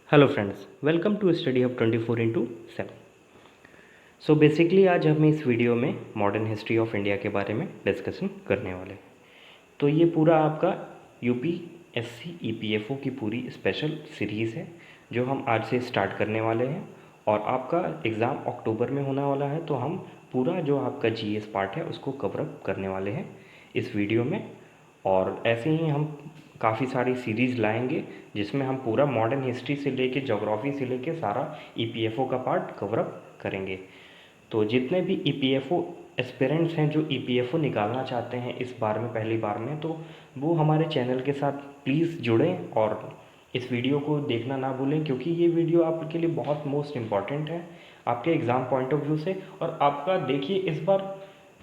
Hello friends, welcome to Study Hub 24/7। So basically आज हम इस वीडियो में मॉडर्न हिस्ट्री ऑफ इंडिया के बारे में डिस्कशन करने वाले हैं। तो ये पूरा आपका यूपीएससी ईपीएफओ की पूरी स्पेशल सीरीज़ है जो हम आज से स्टार्ट करने वाले हैं और आपका एग्ज़ाम अक्टूबर में होने वाला है। तो हम पूरा जो आपका जीएस पार्ट है उसको कवर अप करने वाले हैं इस वीडियो में। और ऐसे ही हम काफ़ी सारी सीरीज़ लाएंगे जिसमें हम पूरा मॉडर्न हिस्ट्री से लेके ज्योग्राफी से लेके सारा ईपीएफओ का पार्ट कवर अप करेंगे। तो जितने भी ईपीएफओ एस्पिरेंट्स हैं जो ईपीएफओ निकालना चाहते हैं इस बार में पहली बार में, तो वो हमारे चैनल के साथ प्लीज़ जुड़ें और इस वीडियो को देखना ना भूलें, क्योंकि ये वीडियो आपके लिए बहुत मोस्ट इम्पॉर्टेंट है आपके एग्ज़ाम पॉइंट ऑफ व्यू से। और आपका देखिए इस बार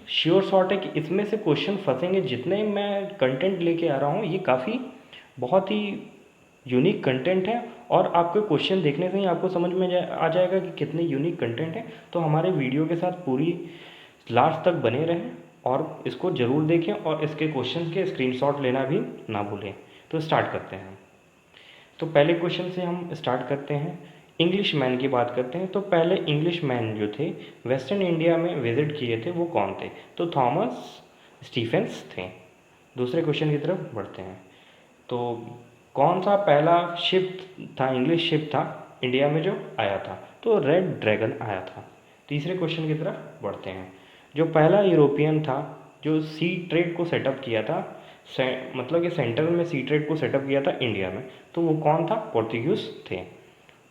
श्योर शॉट है कि इसमें से क्वेश्चन फंसेंगे। जितने मैं कंटेंट लेके आ रहा हूँ ये काफ़ी बहुत ही यूनिक कंटेंट है और आपके क्वेश्चन देखने से ही आपको समझ में आ जाएगा कि कितने यूनिक कंटेंट है। तो हमारे वीडियो के साथ पूरी लास्ट तक बने रहें और इसको ज़रूर देखें और इसके क्वेश्चन के स्क्रीनशॉट लेना भी ना भूलें। तो स्टार्ट करते हैं। तो पहले क्वेश्चन से हम स्टार्ट करते हैं। इंग्लिश मैन की बात करते हैं। तो पहले इंग्लिश मैन जो थे वेस्टर्न इंडिया में विजिट किए थे वो कौन थे? तो थॉमस स्टीफेंस थे। दूसरे क्वेश्चन की तरफ बढ़ते हैं। तो कौन सा पहला शिप था, इंग्लिश शिप था इंडिया में जो आया था? तो रेड ड्रैगन आया था। तीसरे क्वेश्चन की तरफ बढ़ते हैं। जो पहला यूरोपियन था जो सी ट्रेड को सेटअप किया था, मतलब कि सेंट्रल में सी ट्रेड को सेटअप किया था इंडिया में, तो वो कौन था? पोर्तुगीज थे।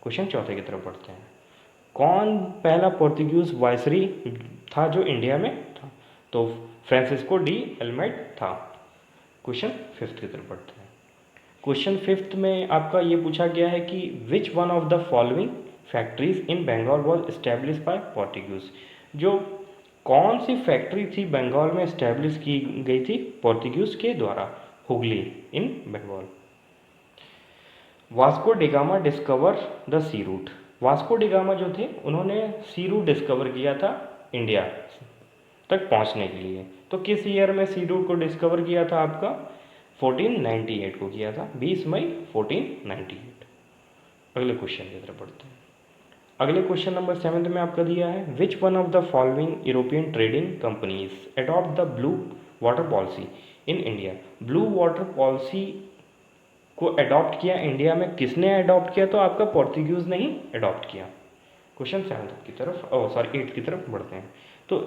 क्वेश्चन चौथे की तरफ बढ़ते हैं। कौन पहला पोर्तुगीज वाइसरी था जो इंडिया में था? तो फ्रांसिस्को डी एल्मेड था। क्वेश्चन फिफ्थ की तरफ बढ़ते हैं। क्वेश्चन फिफ्थ में आपका ये पूछा गया है कि which one of the following factories in Bengal was establish by Portuguese? जो कौन सी फैक्ट्री थी बंगाल में इस्टेब्लिश की गई थी पोर्तुगीज के द्वारा? Hooghly in Bengal. Vasco da Gama discover the sea route. Vasco da Gama जो थे उन्होंने सी रूट डिस्कवर किया था इंडिया तक पहुंचने के लिए। तो किस ईयर में सी रूट को डिस्कवर किया था? आपका 1498 को किया था, 20 मई 1498। अगले क्वेश्चन की तरफ बढ़ते हैं। अगले क्वेश्चन नंबर 7 में आपका दिया है विच one of the following European trading companies adopt the blue water policy in India? Blue water policy को अडॉप्ट किया इंडिया में किसने अडॉप्ट किया? तो आपका पोर्तुगीज ने ही अडॉप्ट किया। क्वेश्चन 7 की तरफ सॉरी 8 की तरफ बढ़ते हैं। तो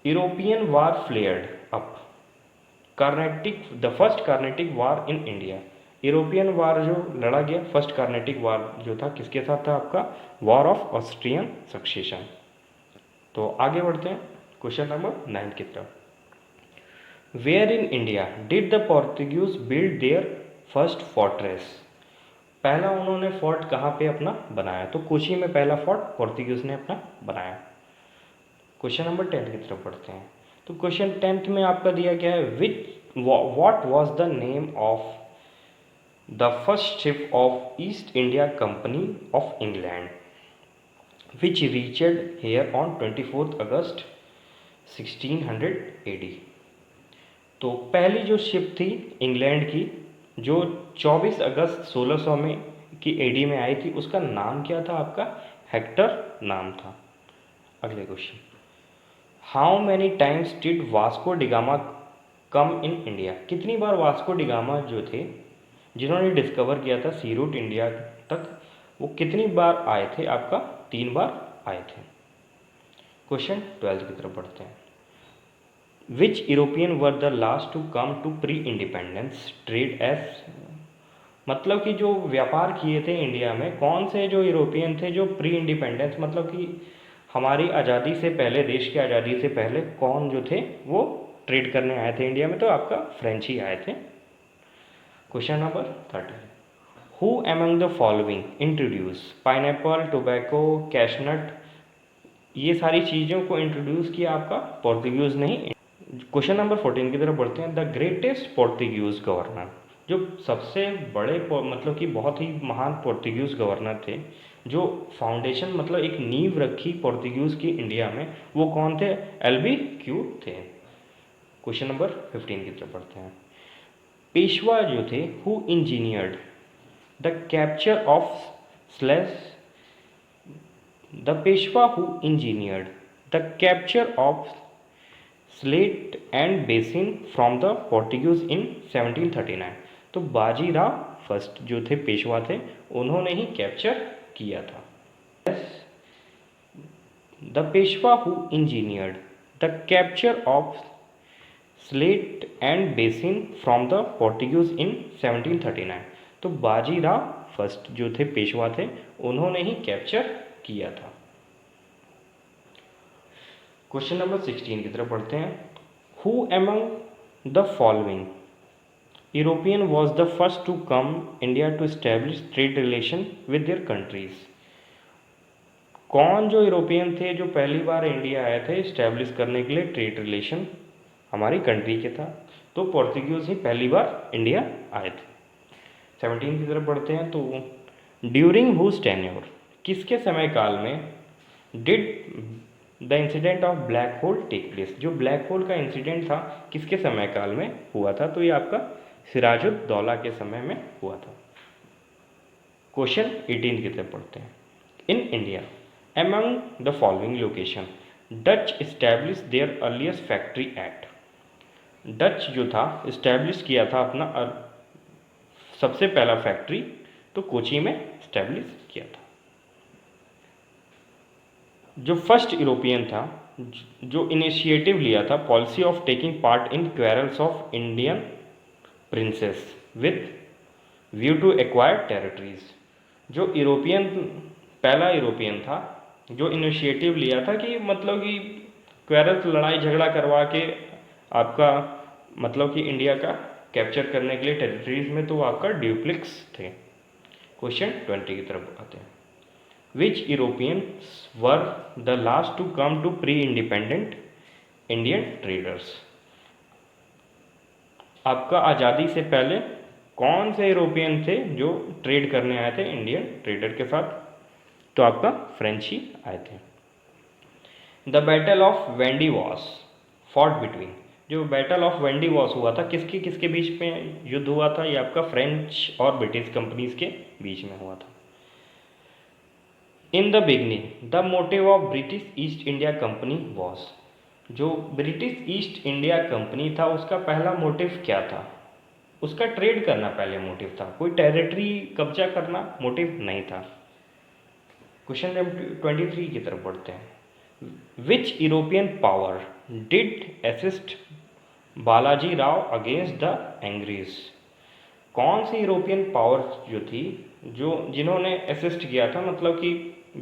European war flared up Carnatic the first Carnatic war in India. European war जो लड़ा गया, फर्स्ट कार्नेटिक वार जो था किसके साथ था? आपका वॉर ऑफ ऑस्ट्रियन सक्सेशन। तो आगे बढ़ते हैं क्वेश्चन नंबर 9 की तरफ। Where in India did the Portuguese build their first fortress? पहला उन्होंने फोर्ट कहाँ पे अपना बनाया? तो कोची में पहला फोर्ट पोर्तुगीज ने अपना बनाया। क्वेश्चन नंबर 10 की तरफ बढ़ते हैं। तो क्वेश्चन 10th में आपका दिया गया है which what was the name of the first ship of East India Company of England which reached here on 24 August 1600 AD? तो पहली जो शिप थी इंग्लैंड की जो 24 अगस्त 1600 में की एडी में आई थी उसका नाम क्या था? आपका हेक्टर नाम था। अगले question, how many times did Vasco da Gama come in India? कितनी बार वास्को डिगामा जो थे जिन्होंने डिस्कवर किया था सी रूट इंडिया तक, वो कितनी बार आए थे? आपका 3 बार आए थे। क्वेश्चन 12 की तरफ बढ़ते हैं। Which European were the last to come to pre independence trade age? मतलब कि जो व्यापार किए थे इंडिया में कौन से जो यूरोपियन थे जो प्री इंडिपेंडेंस मतलब कि हमारी आज़ादी से पहले, देश की आज़ादी से पहले कौन जो थे वो ट्रेड करने आए थे इंडिया में? तो आपका फ्रेंच ही आए थे। Question number 13, who among the following introduce pineapple, tobacco, cashew nut? ये सारी चीज़ों को इंट्रोड्यूस किया आपका पोर्तुगीज ने ही। क्वेश्चन नंबर 14 की तरफ बढ़ते हैं। द ग्रेटेस्ट पोर्तुगीज गवर्नर, जो सबसे बड़े मतलब कि बहुत ही महान पोर्तुगीज गवर्नर थे जो फाउंडेशन मतलब एक नींव रखी पोर्तुगीज की इंडिया में, वो कौन थे? LBQ थे। क्वेश्चन नंबर 15 की तरफ बढ़ते हैं। पेशवा जो थे who engineered the capture of slash the Peshwa who engineered the capture of Salsette and Bassein from the Portuguese in 1739। तो बाजी राव फर्स्ट जो थे पेशवा थे, उन्होंने ही कैप्चर किया था। The Peshwa who engineered the capture of Salsette and Bassein from the Portuguese in 1739। तो बाजी राव फर्स्ट जो थे पेशवा थे, उन्होंने ही कैप्चर किया था। क्वेश्चन नंबर 16 की तरफ पढ़ते हैं। Who among the following European was the first to come India to establish trade relation with their countries. कौन जो यूरोपियन थे जो पहली बार इंडिया आए थे इस्टेब्लिश करने के लिए ट्रेड रिलेशन हमारी कंट्री के था? तो पोर्तुगीज ही पहली बार इंडिया आए थे। 17 की तरफ बढ़ते हैं। तो ड्यूरिंग हुज टेन्योर, किसके समय काल में did the incident of black hole take place, जो ब्लैक होल का इंसिडेंट था किसके समय काल में हुआ था? तो ये आपका सिराजुद्दौला के समय में हुआ था। क्वेश्चन 18 की तरफ पढ़ते हैं। In India among the following location Dutch establish there earliest factory eight. Dutch जो था इस्टेब्लिश किया था अपना सबसे पहला फैक्ट्री तो कोची में इस्टेब्लिश किया था। जो फर्स्ट यूरोपियन था जो इनिशिएटिव लिया था policy of taking part in quarrels of Indian princes with view to acquire territories. जो यूरोपियन पहला यूरोपियन था जो इनिशिएटिव लिया था कि मतलब कि क्वेरल्स लड़ाई झगड़ा करवा के आपका मतलब कि इंडिया का कैप्चर करने के लिए टेरिटरीज में, तो आपका ड्यूप्लिक्स थे। क्वेश्चन 20 की तरफ आते हैं। Which Europeans were the last to come to pre independent Indian traders. आपका आज़ादी से पहले कौन से यूरोपियन थे जो ट्रेड करने आए थे इंडियन ट्रेडर के साथ? तो आपका फ्रेंच ही आए थे। The battle of Wandiwash fought between, जो बैटल ऑफ वेंडीवॉस हुआ था किसके किसके बीच में युद्ध हुआ था? ये आपका फ्रेंच और ब्रिटिश कंपनीज के बीच में हुआ था। In the beginning the motive of British East India Company was, जो ब्रिटिश ईस्ट इंडिया कंपनी था उसका पहला मोटिव क्या था? उसका ट्रेड करना पहले मोटिव था, कोई टेरिटरी कब्जा करना मोटिव नहीं था। क्वेश्चन नंबर 23 की तरफ बढ़ते हैं। Which European power did assist Balaji Rao against the एंग्रीज। कौन सी यूरोपियन पावर जो थी जो जिन्होंने असिस्ट किया था मतलब कि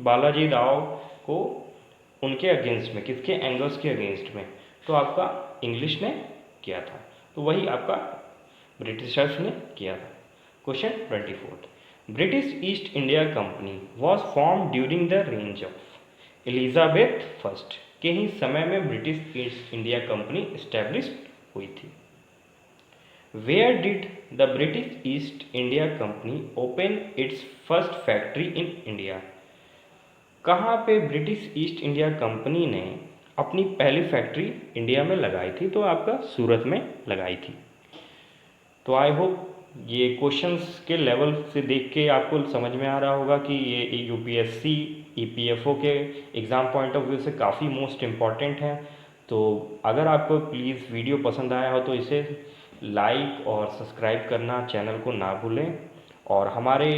बालाजी राव को उनके अगेंस्ट में, किसके? एंग्रेस के अगेंस्ट में। तो आपका इंग्लिश ने किया था, तो वही आपका ब्रिटिशर्स ने किया था। Question 24। British East India Company was form during the range of Elizabeth first के ही समय में British East India Company establish हुई थी। Where did the British East India Company open its first factory in India. कहाँ पे British East India company ने अपनी पहली फैक्ट्री इंडिया में लगाई थी? तो आपका सूरत में लगाई थी। तो आई होप ये क्वेश्चंस के लेवल से देख के आपको समझ में आ रहा होगा कि ये यूपीएससी ईपीएफओ के एग्ज़ाम पॉइंट ऑफ व्यू से काफ़ी मोस्ट इम्पॉर्टेंट है। तो अगर आपको प्लीज़ वीडियो पसंद आया हो तो इसे लाइक और सब्सक्राइब करना चैनल को ना भूलें, और हमारे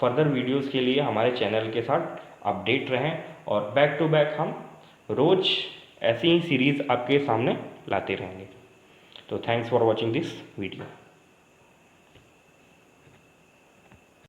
फर्दर वीडियोस के लिए हमारे चैनल के साथ अपडेट रहें, और बैक टू बैक हम रोज़ ऐसी ही सीरीज़ आपके सामने लाते रहेंगे। तो thanks for watching this video.